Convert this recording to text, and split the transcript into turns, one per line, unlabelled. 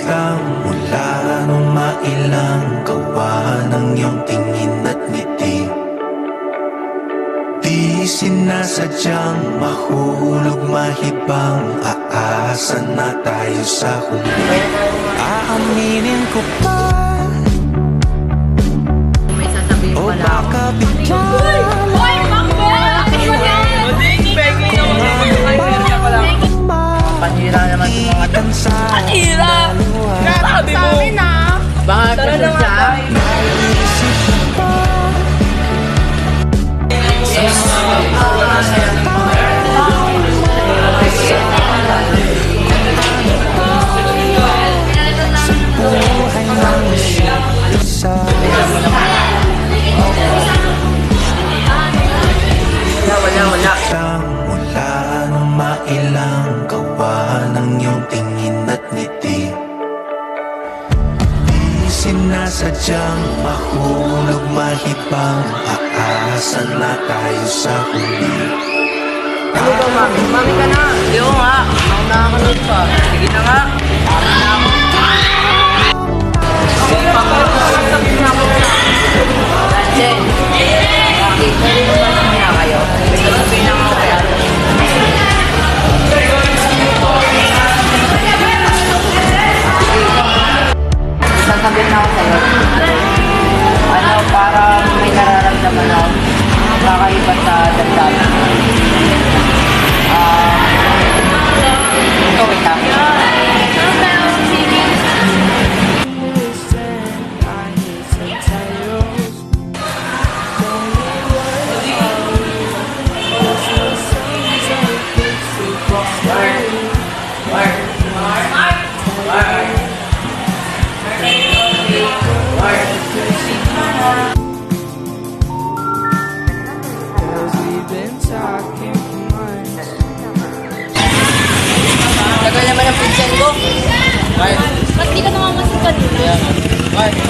lang mula nung mailang gawa ng iyong tingin at ngiti. Di sinasadyang mahulog mahibang, aasa na tayo sa huli. Aaminin ko pa
May sasabihin
o
pala ako.
baka bigla
Panira naman sa mga
tansa.
Hira! Grabe sa amin ah!
Baka kasi sa
Naisip ko pa buhay ng isa.
wala.
Lang mula nung mailang gawa ng iyong tingin at ngiti. Di sinasadyang mahulog mahibang, aasa na tayo sa huli.
Ano ba, mami? Mami ka na. Hindi ko nga. Ako nakakanood pa. Sige na nga. Para na ako. Sige, pagkakasabihin na ako. Jen, pwede mo ba sumina kayo? May sasabihin na ako kaya. Sasabihin na ako sa'yo. Ano, para may nararamdaman ako. Kakaiba sa damdamin. Ito, wait lang. Tagal naman ang pinsan ko.
Ba't di ka namamasin kanina?
Why?